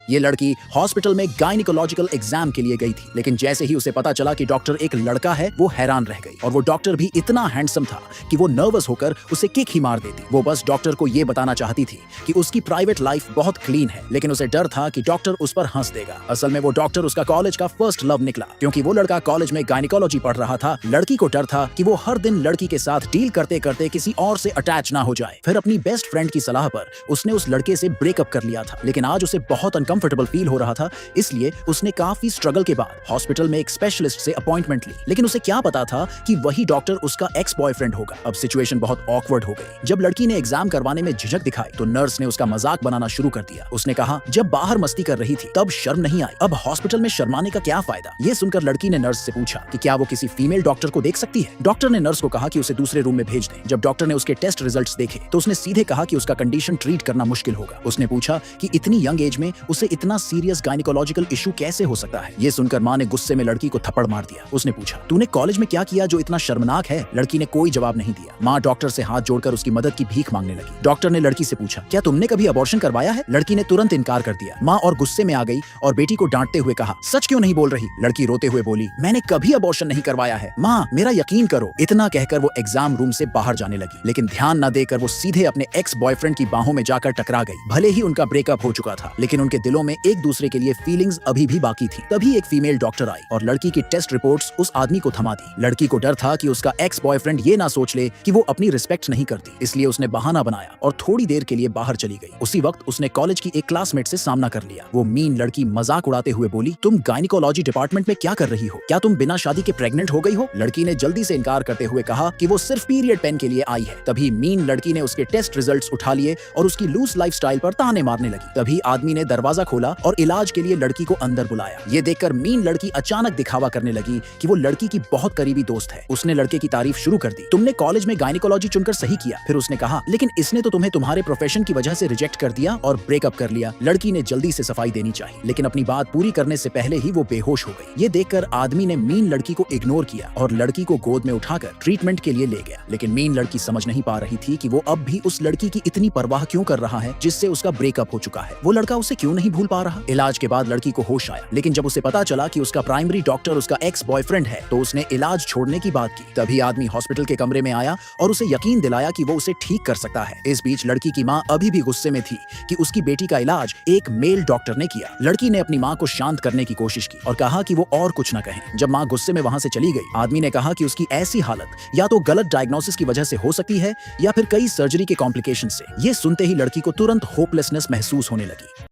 ये लड़की हॉस्पिटल में गायनिकोलॉजिकल एग्जाम के लिए गई थी, लेकिन जैसे ही उसे पता चला कि डॉक्टर एक लड़का है, वो हैरान रह गई। और वो डॉक्टर भी इतना हैंडसम था कि वो नर्वस होकर उसे किक ही मार देती। वो बस डॉक्टर को ये बताना चाहती थी कि उसकी प्राइवेट लाइफ बहुत क्लीन है, लेकिन उसे डर था कि डॉक्टर उस पर हंस देगा। असल में वो डॉक्टर उसका कॉलेज का फर्स्ट लव निकला, क्योंकि वो लड़का कॉलेज में गायनिकोलॉजी पढ़ रहा था। लड़की को डर था कि वो हर दिन लड़की के साथ डील करते करते किसी और से अटैच ना हो जाए। फिर अपनी बेस्ट फ्रेंड की सलाह पर उसने उस लड़के से ब्रेकअप कर लिया था, लेकिन आज उसे बहुत अनकंफर्टेबल फील हो रहा था, इसलिए उसने काफी स्ट्रगल के बाद हॉस्पिटल में एक स्पेशलिस्ट से अपॉइंटमेंट ली। लेकिन उसे क्या पता था कि वही डॉक्टर उसका एक्स बॉयफ्रेंड होगा। अब सिचुएशन बहुत ऑकवर्ड हो गई। जब लड़की ने एग्जाम करवाने में झिझक दिखाई तो नर्स ने उसका मजाक बनाना शुरू कर दिया। उसने कहा, जब बाहर मस्ती कर रही थी तब शर्म नहीं आई, अब हॉस्पिटल में शर्माने का क्या फायदा। ये सुनकर लड़की ने नर्स से पूछा कि क्या वो किसी फीमेल डॉक्टर को देख सकती है। डॉक्टर ने नर्स को कहा कि उसे दूसरे रूम में भेज दें। जब डॉक्टर ने उसके टेस्ट रिजल्ट्स देखे तो उसने सीधे कहा कि उसका कंडीशन ट्रीट करना मुश्किल होगा। उसने पूछा कि इतनी यंग एज में उसे इतना सीरियस गायनिकोलॉजिकल इशू कैसे हो सकता है। ये सुनकर मां ने गुस्से में लड़की को थप्पड़ मार दिया। उसने पूछा, तूने कॉलेज में क्या किया जो इतना शर्मनाक है। लड़की ने कोई जवाब नहीं दिया। मां डॉक्टर से हाथ जोड़कर उसकी मदद की भीख मांगने लगी। डॉक्टर ने लड़की से पूछा, क्या तुमने कभी अबॉर्शन करवाया है। लड़की ने तुरंत इनकार कर दिया। मां और गुस्से में आ गई और बेटी को डांटते हुए कहा, सच क्यों नहीं बोल रही। लड़की रोते हुए बोली, मैंने कभी अबॉर्शन नहीं करवाया है मां, मेरा यकीन करो। इतना कहकर वो एग्जाम रूम से बाहर जाने लगी, लेकिन ध्यान न देकर वो सीधे अपने एक्स बॉयफ्रेंड की बाहों में जाकर टकरा गई। भले ही उनका ब्रेकअप हो चुका था, लेकिन उनके दिलों में एक दूसरे के लिए फीलिंग्स अभी भी बाकी थी। तभी एक फीमेल डॉक्टर आई और लड़की की टेस्ट रिपोर्ट्स उस आदमी को थमा दी। लड़की को डर था कि उसका एक्स बॉयफ्रेंड ये ना सोच ले कि वो अपनी रिस्पेक्ट नहीं करती, इसलिए उसने बहाना बनाया और थोड़ी देर के लिए बाहर चली गई। उसी वक्त उसने कॉलेज की एक क्लासमेट से सामना कर लिया। वो मीन लड़की मजाक उड़ाते हुए बोली, तुम गायनिकोलॉजी डिपार्टमेंट में क्या कर रही हो। क्या तुम बिना शादी के प्रेग्नेंट हो गई हो। लड़की ने जल्दी से इनकार करते हुए कहा कि वो सिर्फ पीरियड पेन के लिए आई है। तभी मीन लड़की ने उसके टेस्ट रिजल्ट्स उठा लिए और उसकी लूज लाइफस्टाइल पर ताने मारने लगी। तभी आदमी ने दरवाजा खोला और इलाज के लिए लड़की को अंदर बुलाया। ये देखकर मीन लड़की अचानक दिखावा करने लगी कि वो लड़की की बहुत करीबी दोस्त है। उसने लड़के की तारीफ शुरू कर दी। तुमने कॉलेज में गायनिकोलॉजी चुनकर सही किया। फिर उसने कहा, लेकिन इसने तो तुम्हें तुम्हारे प्रोफेशन की वजह से रिजेक्ट कर दिया और ब्रेकअप कर लिया। लड़की ने जल्दी से सफाई देनी चाहिए, लेकिन अपनी बात पूरी करने से पहले ही वो बेहोश हो गई। ये देखकर आदमी ने मीन लड़की को इग्नोर किया और लड़की को गोद में उठाकर ट्रीटमेंट के लिए ले गया। लेकिन मीन लड़की समझ नहीं पा रही थी कि वो अब भी उस लड़की की इतनी परवाह क्यों कर रहा है जिससे उसका ब्रेकअप हो चुका है। वो लड़का उसे क्यों नहीं भूल पा रहा। इलाज के बाद लड़की को होश आया, लेकिन जब उसे पता चला कि उसका प्राइमरी डॉक्टर उसका एक्स बॉयफ्रेंड है तो उसने इलाज छोड़ने की बात की। तभी आदमी हॉस्पिटल के कमरे में आया और उसे यकीन दिलाया कि वो उसे ठीक कर सकता है। इस बीच लड़की की मां अभी भी गुस्से में थी कि उसकी बेटी का इलाज एक मेल डॉक्टर ने किया। लड़की ने अपनी मां को शांत करने की कोशिश की और कहा कि वो और कुछ न कहें। जब मां गुस्से में वहां से चली गई, आदमी ने कहा कि उसकी ऐसी हालत या तो गलत डायग्नोसिस की वजह से हो सकती है या फिर कई सर्जरी के कॉम्प्लिकेशन से। ये सुनते ही लड़की को तुरंत होपलेसनेस महसूस होने लगी।